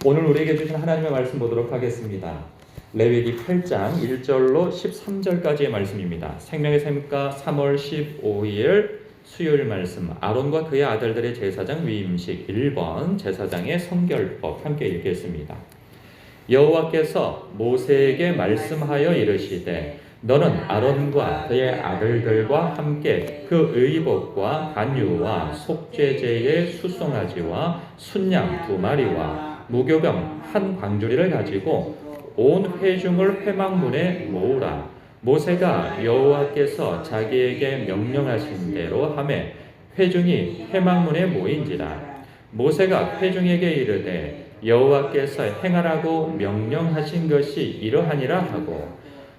오늘 우리에게 주신 하나님의 말씀 보도록 하겠습니다. 레위기 8장 1절로 13절까지의 말씀입니다. 생명의 샘가 3월 15일 수요일 말씀, 아론과 그의 아들들의 제사장 위임식 1번 제사장의 성결법 함께 읽겠습니다. 여호와께서 모세에게 말씀하여 이르시되 너는 아론과 그의 아들들과 함께 그 의복과 관유와 속죄제의 수송아지와 순양 2마리와 무교병 한 광주리를 가지고 온 회중을 회막문에 모으라. 모세가 여호와께서 자기에게 명령하신 대로 하매 회중이 회막문에 모인지라. 모세가 회중에게 이르되 여호와께서 행하라고 명령하신 것이 이러하니라 하고,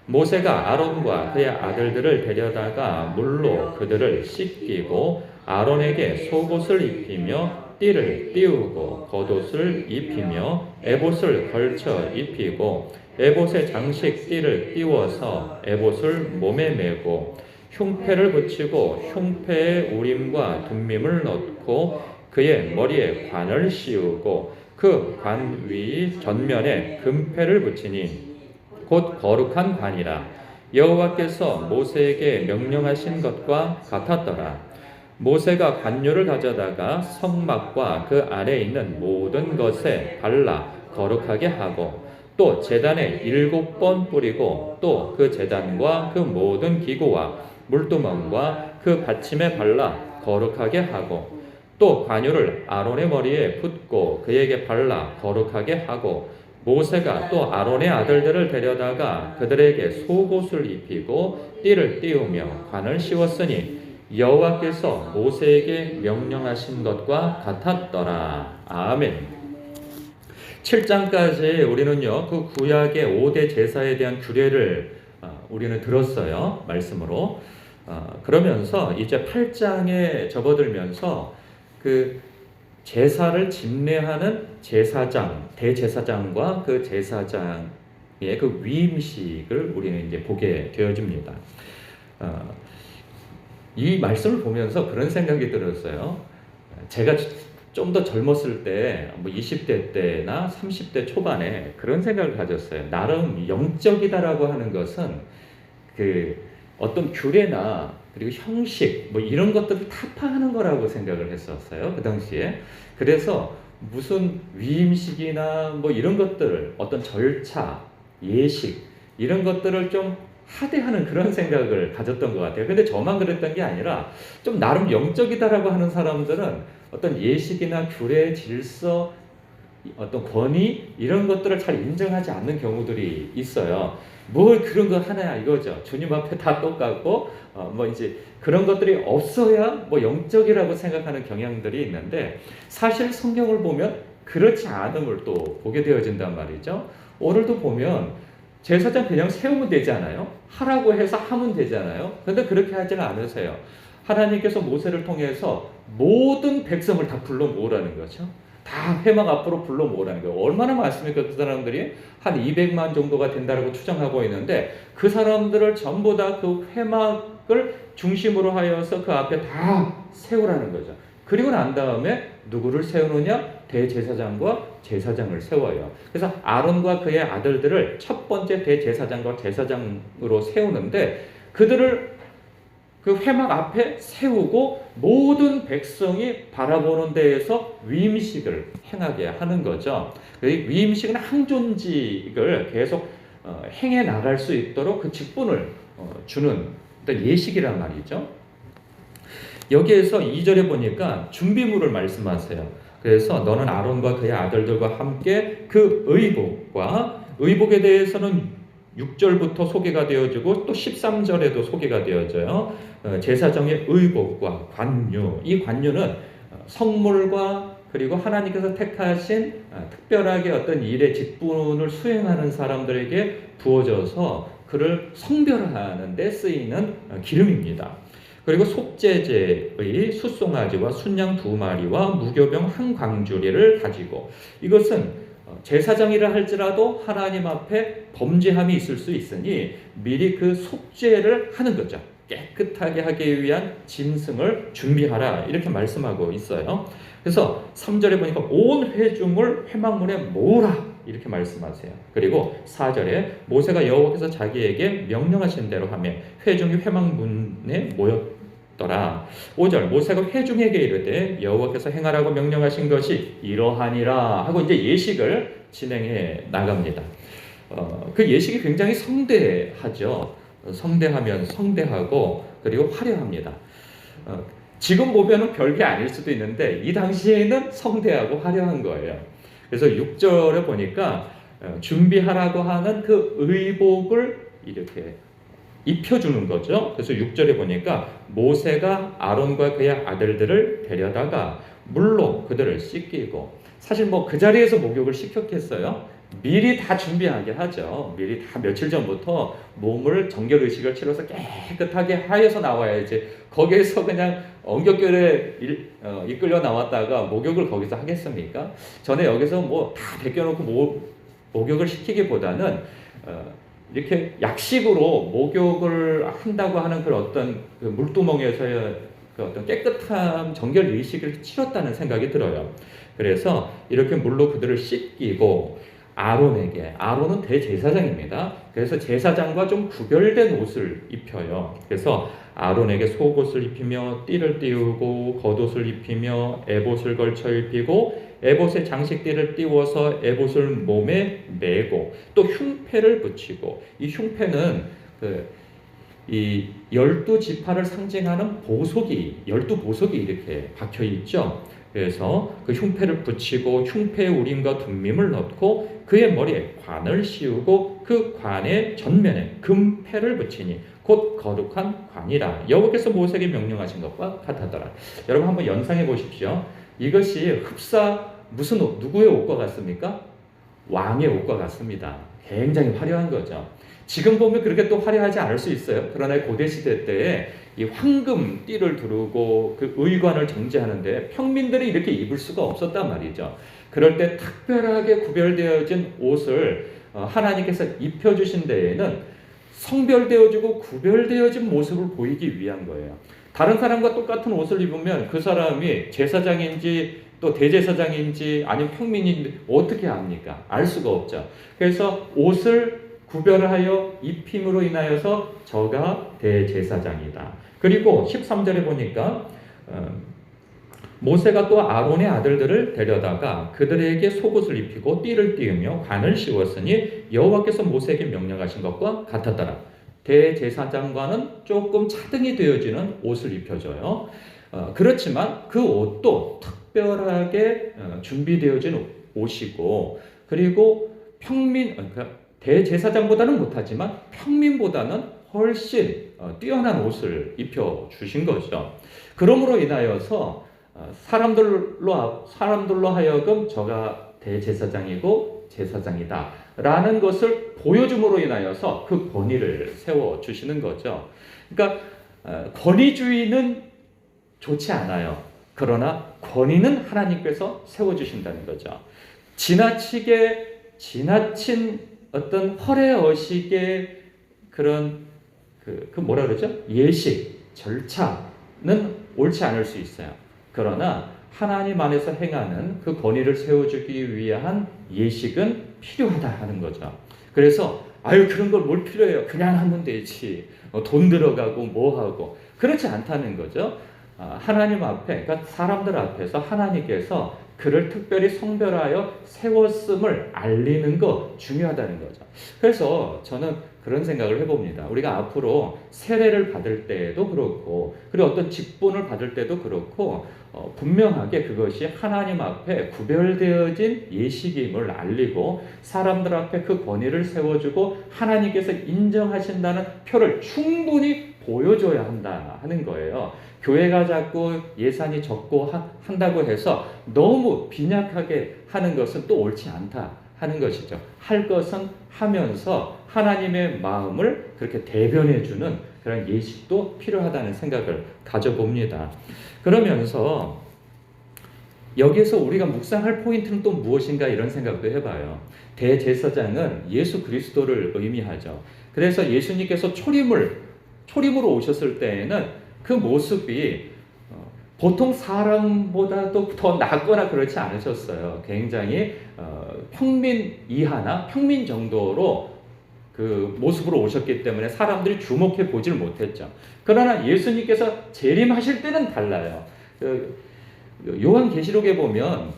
모세가 아론과 그의 아들들을 데려다가 물로 그들을 씻기고 아론에게 속옷을 입히며 띠를 띄우고 겉옷을 입히며 에봇을 걸쳐 입히고 에봇의 장식 띠를 띄워서 에봇을 몸에 메고 흉패를 붙이고 흉패에 우림과 둠밈을 넣고 그의 머리에 관을 씌우고 그 관 위 전면에 금패를 붙이니 곧 거룩한 관이라. 여호와께서 모세에게 명령하신 것과 같았더라. 모세가 관유를 가져다가 성막과 그 아래에 있는 모든 것에 발라 거룩하게 하고 또 제단에 7번 뿌리고 또 그 제단과 그 모든 기구와 물두멍과 그 받침에 발라 거룩하게 하고 또 관유를 아론의 머리에 붓고 그에게 발라 거룩하게 하고, 모세가 또 아론의 아들들을 데려다가 그들에게 속옷을 입히고 띠를 띄우며 관을 씌웠으니 여호와께서 모세에게 명령하신 것과 같았더라. 아멘. 7장까지 우리는요, 그 구약의 5대 제사에 대한 규례를 우리는 들었어요. 말씀으로. 그러면서 이제 8장에 접어들면서 그 제사를 집례하는 제사장, 대제사장과 그 제사장의 그 위임식을 우리는 이제 보게 되어집니다. 이 말씀을 보면서 그런 생각이 들었어요. 제가 좀 더 젊었을 때, 뭐 20대 때나 30대 초반에 그런 생각을 가졌어요. 나름 영적이다라고 하는 것은 그 어떤 규례나 그리고 형식 뭐 이런 것들을 타파하는 거라고 생각을 했었어요. 그 당시에. 그래서 무슨 위임식이나 뭐 이런 것들을 어떤 절차, 예식 이런 것들을 좀 하대하는 그런 생각을 가졌던 것 같아요. 근데 저만 그랬던 게 아니라 좀 나름 영적이다라고 하는 사람들은 어떤 예식이나 규례, 질서, 어떤 권위 이런 것들을 잘 인정하지 않는 경우들이 있어요. 뭘 그런 거 하나야 이거죠. 주님 앞에 다 똑같고 뭐 이제 그런 것들이 없어야 뭐 영적이라고 생각하는 경향들이 있는데, 사실 성경을 보면 그렇지 않음을 또 보게 되어진단 말이죠. 오늘도 보면 제사장 그냥 세우면 되잖아요. 하라고 해서 하면 되잖아요. 그런데 그렇게 하지는 않으세요. 하나님께서 모세를 통해서 모든 백성을 다 불러 모으라는 거죠. 다 회막 앞으로 불러 모으라는 거예요. 얼마나 많습니까? 그 사람들이 한 200만 정도가 된다고 추정하고 있는데 그 사람들을 전부 다 그 회막을 중심으로 하여서 그 앞에 다 세우라는 거죠. 그리고 난 다음에 누구를 세우느냐? 대제사장과 제사장을 세워요. 그래서 아론과 그의 아들들을 첫 번째 대제사장과 제사장으로 세우는데 그들을 그 회막 앞에 세우고 모든 백성이 바라보는 데에서 위임식을 행하게 하는 거죠. 위임식은 항존직을 계속 행해 나갈 수 있도록 그 직분을 주는 어떤 예식이란 말이죠. 여기에서 2절에 보니까 준비물을 말씀하세요. 그래서 너는 아론과 그의 아들들과 함께 그 의복에 대해서는 6절부터 소개가 되어지고 또 13절에도 소개가 되어져요. 제사장의 의복과 관유, 이 관유는 성물과 그리고 하나님께서 택하신 특별하게 어떤 일의 직분을 수행하는 사람들에게 부어져서 그를 성별하는 데 쓰이는 기름입니다. 그리고 속죄제의 수송아지와 순양 2마리와 무교병 한 광주리를 가지고, 이것은 제사장이라 할지라도 하나님 앞에 범죄함이 있을 수 있으니 미리 그 속죄를 하는 거죠. 깨끗하게 하기 위한 짐승을 준비하라 이렇게 말씀하고 있어요. 그래서 3절에 보니까 온 회중을 회막문에 모으라 이렇게 말씀하세요. 그리고 4절에 모세가 여호와께서 자기에게 명령하신 대로 하며 회중이 회막문에 모였더라. 5절 모세가 회중에게 이르되 여호와께서 행하라고 명령하신 것이 이러하니라 하고 이제 예식을 진행해 나갑니다. 그 예식이 굉장히 성대하죠. 성대하고 그리고 화려합니다. 지금 보면은 별게 아닐 수도 있는데 이 당시에는 성대하고 화려한 거예요. 그래서 6절에 보니까 준비하라고 하는 그 의복을 이렇게 입혀주는 거죠. 그래서 6절에 보니까 모세가 아론과 그의 아들들을 데려다가 물로 그들을 씻기고, 사실 뭐 그 자리에서 목욕을 시켰겠어요? 미리 다 준비하게 하죠. 미리 다 며칠 전부터 몸을 정결 의식을 치러서 깨끗하게 하여서 나와야지 거기에서 그냥 엉겹결에 이끌려 나왔다가 목욕을 거기서 하겠습니까? 전에 여기서 뭐 다 벗겨놓고 목욕을 시키기보다는 이렇게 약식으로 목욕을 한다고 하는 그런 어떤 그 물두멍에서의 그 어떤 깨끗함 정결 의식을 치렀다는 생각이 들어요. 그래서 이렇게 물로 그들을 씻기고 아론은 대제사장입니다. 그래서 제사장과 좀 구별된 옷을 입혀요. 그래서 아론에게 속옷을 입히며 띠를 띄우고 겉옷을 입히며 에봇을 걸쳐 입히고 에봇에 장식띠를 띄워서 에봇을 몸에 메고 또 흉패를 붙이고, 이 흉패는 이 12지파를 상징하는 보석이 12보석이 이렇게 박혀 있죠. 그래서 그 흉패를 붙이고 흉패에 우림과 둠밈을 넣고 그의 머리에 관을 씌우고 그 관의 전면에 금패를 붙이니 곧 거룩한 관이라 여호와께서 모세에게 명령하신 것과 같았더라. 여러분 한번 연상해 보십시오. 이것이 흡사 무슨 옷, 누구의 옷과 같습니까? 왕의 옷과 같습니다. 굉장히 화려한 거죠. 지금 보면 그렇게 또 화려하지 않을 수 있어요. 그러나 고대 시대 때에 이 황금 띠를 두르고 그 의관을 정제하는데 평민들이 이렇게 입을 수가 없었단 말이죠. 그럴 때 특별하게 구별되어진 옷을 하나님께서 입혀주신 데에는 성별되어지고 구별되어진 모습을 보이기 위한 거예요. 다른 사람과 똑같은 옷을 입으면 그 사람이 제사장인지 또 대제사장인지 아니면 평민인지 어떻게 압니까? 알 수가 없죠. 그래서 옷을 구별하여 입힘으로 인하여서 저가 대제사장이다. 그리고 13절에 보니까 모세가 또 아론의 아들들을 데려다가 그들에게 속옷을 입히고 띠를 띄우며 관을 씌웠으니 여호와께서 모세에게 명령하신 것과 같았더라. 대제사장과는 조금 차등이 되어지는 옷을 입혀줘요. 그렇지만 그 옷도 특별하게 준비되어진 옷이고, 그리고 대제사장보다는 못하지만 평민보다는 훨씬 뛰어난 옷을 입혀주신 거죠. 그러므로 인하여서 사람들로 하여금 저가 대제사장이고 제사장이다 라는 것을 보여줌으로 인하여서 그 권위를 세워주시는 거죠. 그러니까 권위주의는 좋지 않아요. 그러나 권위는 하나님께서 세워주신다는 거죠. 지나친 어떤 허례허식의 그런 뭐라 그러죠? 예식, 절차는 옳지 않을 수 있어요. 그러나 하나님 안에서 행하는 그 권위를 세워주기 위한 예식은 필요하다 하는 거죠. 그래서 그런 걸 뭘 필요해요? 그냥 하면 되지. 돈 들어가고 뭐하고. 그렇지 않다는 거죠. 하나님 앞에, 그러니까 사람들 앞에서 하나님께서 그를 특별히 성별하여 세웠음을 알리는 거 중요하다는 거죠. 그래서 저는 그런 생각을 해봅니다. 우리가 앞으로 세례를 받을 때에도 그렇고, 그리고 어떤 직분을 받을 때도 그렇고, 분명하게 그것이 하나님 앞에 구별되어진 예식임을 알리고 사람들 앞에 그 권위를 세워주고 하나님께서 인정하신다는 표를 충분히 보여줘야 한다 하는 거예요. 교회가 자꾸 예산이 적고 한다고 해서 너무 빈약하게 하는 것은 또 옳지 않다 하는 것이죠. 할 것은 하면서 하나님의 마음을 그렇게 대변해주는 그런 예식도 필요하다는 생각을 가져봅니다. 그러면서 여기에서 우리가 묵상할 포인트는 또 무엇인가 이런 생각도 해봐요. 대제사장은 예수 그리스도를 의미하죠. 그래서 예수님께서 초림으로 오셨을 때에는 그 모습이 보통 사람보다도 더 낫거나 그렇지 않으셨어요. 굉장히 평민 이하나 평민 정도로 그 모습으로 오셨기 때문에 사람들이 주목해 보질 못했죠. 그러나 예수님께서 재림하실 때는 달라요. 요한계시록에 보면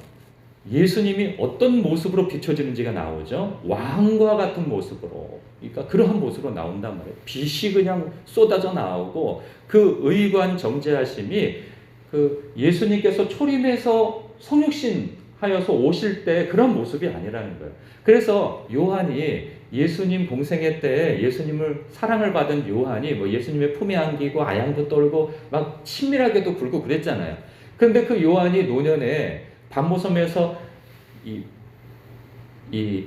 예수님이 어떤 모습으로 비춰지는지가 나오죠. 왕과 같은 모습으로, 그러니까 그러한 모습으로 나온단 말이에요. 빛이 그냥 쏟아져 나오고 그 의관 정죄하심이 그 예수님께서 초림해서 성육신 하여서 오실 때 그런 모습이 아니라는 거예요. 그래서 요한이 예수님 공생애 때 예수님을 사랑을 받은 요한이 뭐 예수님의 품에 안기고 아양도 떨고 막 친밀하게도 굴고 그랬잖아요. 그런데 그 요한이 노년에 반모섬에서 이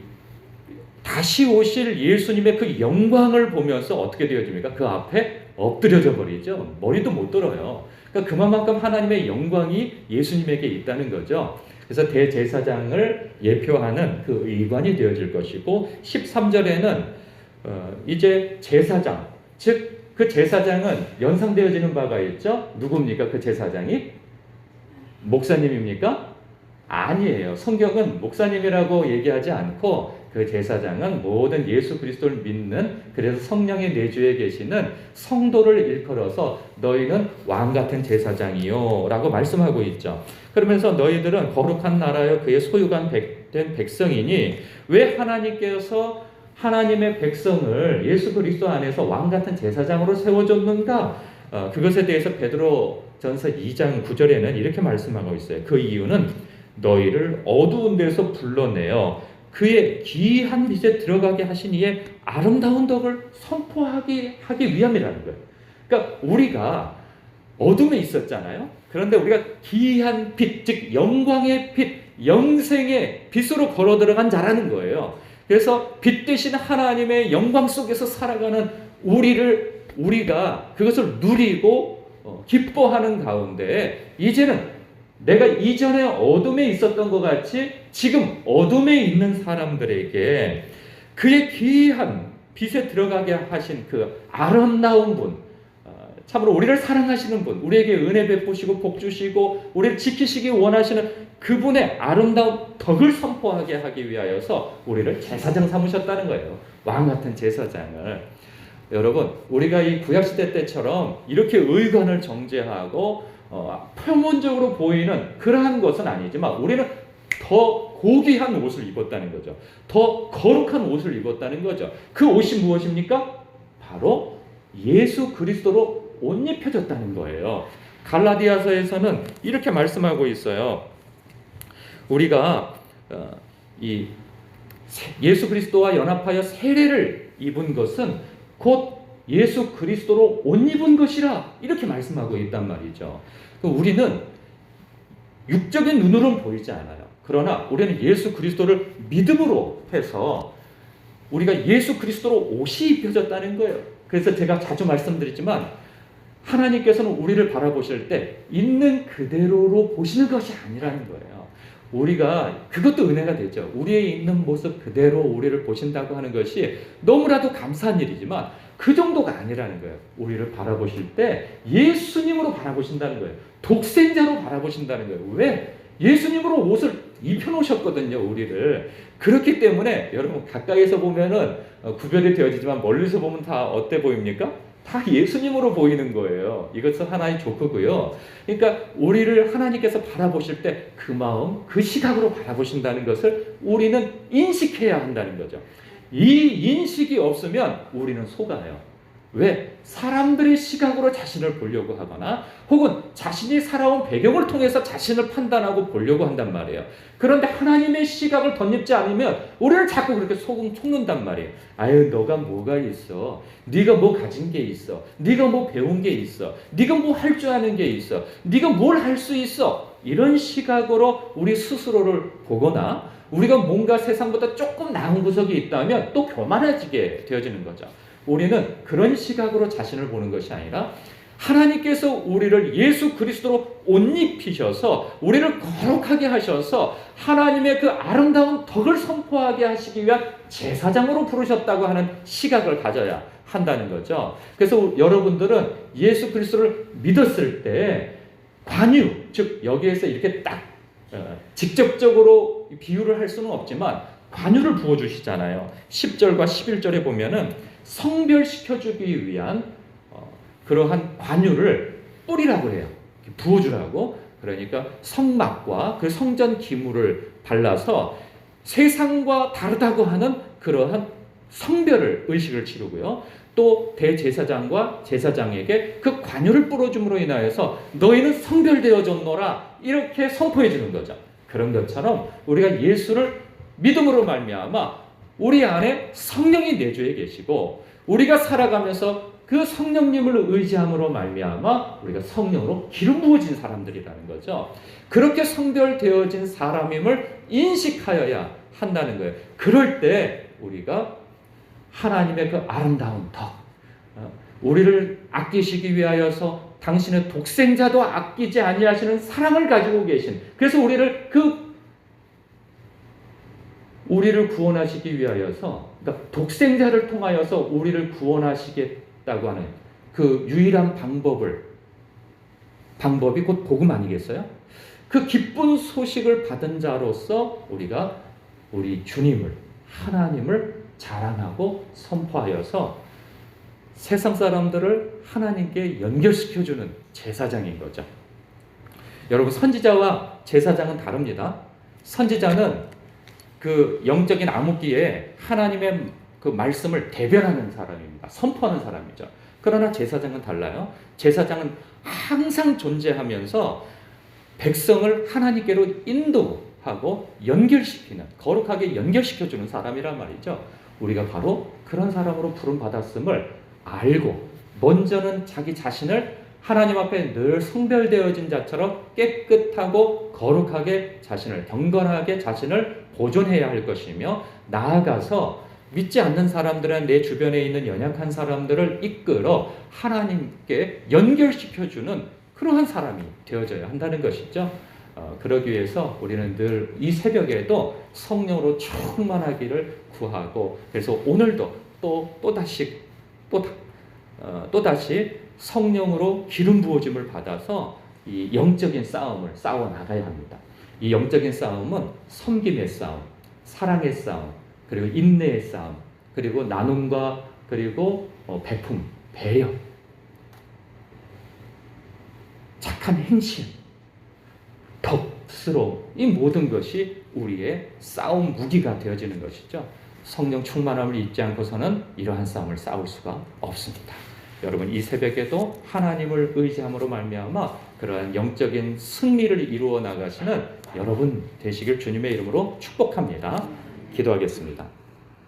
다시 오실 예수님의 그 영광을 보면서 어떻게 되어집니까? 그 앞에 엎드려져 버리죠. 머리도 못 들어요. 그러니까 그만큼 하나님의 영광이 예수님에게 있다는 거죠. 그래서 대제사장을 예표하는 그 의관이 되어질 것이고 13절에는 이제 제사장, 즉 그 제사장은 연상되어지는 바가 있죠. 누굽니까? 그 제사장이? 목사님입니까? 아니에요. 성경은 목사님이라고 얘기하지 않고 그 제사장은 모든 예수 그리스도를 믿는, 그래서 성령의 내주에 계시는 성도를 일컬어서 너희는 왕같은 제사장이요 라고 말씀하고 있죠. 그러면서 너희들은 거룩한 나라여 그의 소유가 된 백성이니 왜 하나님께서 하나님의 백성을 예수 그리스도 안에서 왕같은 제사장으로 세워줬는가? 그것에 대해서 베드로전서 2장 9절에는 이렇게 말씀하고 있어요. 그 이유는 너희를 어두운 데서 불러내어 그의 귀한 빛에 들어가게 하신 이의 아름다운 덕을 선포하기 위함이라는 거예요. 그러니까 우리가 어둠에 있었잖아요. 그런데 우리가 귀한 빛, 즉 영광의 빛, 영생의 빛으로 걸어 들어간 자라는 거예요. 그래서 빛 대신 하나님의 영광 속에서 살아가는 우리가 그것을 누리고 기뻐하는 가운데 이제는 내가 이전에 어둠에 있었던 것 같이 지금 어둠에 있는 사람들에게 그의 귀한 빛에 들어가게 하신 그 아름다운 분, 참으로 우리를 사랑하시는 분, 우리에게 은혜 베푸시고 복 주시고 우리를 지키시기 원하시는 그분의 아름다운 덕을 선포하게 하기 위하여서 우리를 제사장 삼으셨다는 거예요. 왕 같은 제사장을. 여러분, 우리가 이 구약시대 때처럼 이렇게 의관을 정죄하고 평온적으로 보이는 그러한 것은 아니지만 우리는 더 고귀한 옷을 입었다는 거죠. 더 거룩한 옷을 입었다는 거죠. 그 옷이 무엇입니까? 바로 예수 그리스도로 옷 입혀졌다는 거예요. 갈라디아서에서는 이렇게 말씀하고 있어요. 우리가 이 예수 그리스도와 연합하여 세례를 입은 것은 곧 예수 그리스도로 옷 입은 것이라 이렇게 말씀하고 있단 말이죠. 우리는 육적인 눈으로는 보이지 않아요. 그러나 우리는 예수 그리스도를 믿음으로 해서 우리가 예수 그리스도로 옷이 입혀졌다는 거예요. 그래서 제가 자주 말씀드리지만 하나님께서는 우리를 바라보실 때 있는 그대로로 보시는 것이 아니라는 거예요. 우리가 그것도 은혜가 되죠. 우리의 있는 모습 그대로 우리를 보신다고 하는 것이 너무나도 감사한 일이지만 그 정도가 아니라는 거예요. 우리를 바라보실 때 예수님으로 바라보신다는 거예요. 독생자로 바라보신다는 거예요. 왜? 예수님으로 옷을 입혀놓으셨거든요, 우리를. 그렇기 때문에 여러분 가까이서 보면은 구별이 되어지지만 멀리서 보면 다 어때 보입니까? 다 예수님으로 보이는 거예요. 이것은 하나의 조크고요. 그러니까 우리를 하나님께서 바라보실 때 그 마음, 그 시각으로 바라보신다는 것을 우리는 인식해야 한다는 거죠. 이 인식이 없으면 우리는 속아요. 왜? 사람들의 시각으로 자신을 보려고 하거나 혹은 자신이 살아온 배경을 통해서 자신을 판단하고 보려고 한단 말이에요. 그런데 하나님의 시각을 덧입지 않으면 우리를 자꾸 그렇게 속는단 말이에요. 아유, 너가 뭐가 있어? 네가 뭐 가진 게 있어? 네가 뭐 배운 게 있어? 네가 뭐 할 줄 아는 게 있어? 네가 뭘 할 수 있어? 이런 시각으로 우리 스스로를 보거나 우리가 뭔가 세상보다 조금 나은 구석이 있다면 또 교만해지게 되어지는 거죠. 우리는 그런 시각으로 자신을 보는 것이 아니라 하나님께서 우리를 예수 그리스도로 옷 입히셔서 우리를 거룩하게 하셔서 하나님의 그 아름다운 덕을 선포하게 하시기 위한 제사장으로 부르셨다고 하는 시각을 가져야 한다는 거죠. 그래서 여러분들은 예수 그리스도를 믿었을 때 관유, 즉 여기에서 이렇게 딱 직접적으로 비유를 할 수는 없지만 관유를 부어주시잖아요. 10절과 11절에 보면은 성별시켜주기 위한 그러한 관유를 뿌리라고 해요. 부어주라고. 그러니까 성막과 그 성전 기물을 발라서 세상과 다르다고 하는 그러한 성별을 의식을 치르고요. 또 대제사장과 제사장에게 그 관유를 뿌려줌으로 인하여서 너희는 성별되어졌노라 이렇게 선포해 주는 거죠. 그런 것처럼 우리가 예수를 믿음으로 말미암아 우리 안에 성령이 내주에 계시고 우리가 살아가면서 그 성령님을 의지함으로 말미암아 우리가 성령으로 기름 부어진 사람들이라는 거죠. 그렇게 성별되어진 사람임을 인식하여야 한다는 거예요. 그럴 때 우리가 하나님의 그 아름다운 덕, 우리를 아끼시기 위하여서 당신의 독생자도 아끼지 아니하시는 사랑을 가지고 계신, 그래서 우리를 구원하시기 위하여서, 그러니까 독생자를 통하여서 우리를 구원하시겠다고 하는 그 유일한 방법이 곧 복음 아니겠어요? 그 기쁜 소식을 받은 자로서 우리가 우리 주님을, 하나님을 자랑하고 선포하여서 세상 사람들을 하나님께 연결시켜주는 제사장인 거죠. 여러분, 선지자와 제사장은 다릅니다. 선지자는 그 영적인 암흑기에 하나님의 그 말씀을 대변하는 사람입니다. 선포하는 사람이죠. 그러나 제사장은 달라요. 제사장은 항상 존재하면서 백성을 하나님께로 인도하고 연결시키는, 거룩하게 연결시켜주는 사람이란 말이죠. 우리가 바로 그런 사람으로 부름받았음을 알고 먼저는 자기 자신을 하나님 앞에 늘 성별되어진 자처럼 깨끗하고 거룩하게 자신을, 경건하게 자신을 보존해야 할 것이며, 나아가서 믿지 않는 사람들은 내 주변에 있는 연약한 사람들을 이끌어 하나님께 연결시켜주는 그러한 사람이 되어져야 한다는 것이죠. 그러기 위해서 우리는 늘 이 새벽에도 성령으로 충만하기를 구하고, 그래서 오늘도 또다시 성령으로 기름 부어짐을 받아서 이 영적인 싸움을 싸워 나가야 합니다. 이 영적인 싸움은 섬김의 싸움, 사랑의 싸움, 그리고 인내의 싸움, 그리고 나눔과 그리고 베품, 배려, 착한 행실, 덕스러움, 이 모든 것이 우리의 싸움 무기가 되어지는 것이죠. 성령 충만함을 잊지 않고서는 이러한 싸움을 싸울 수가 없습니다. 여러분, 이 새벽에도 하나님을 의지함으로 말미암아 그러한 영적인 승리를 이루어 나가시는 여러분 되시길 주님의 이름으로 축복합니다. 기도하겠습니다.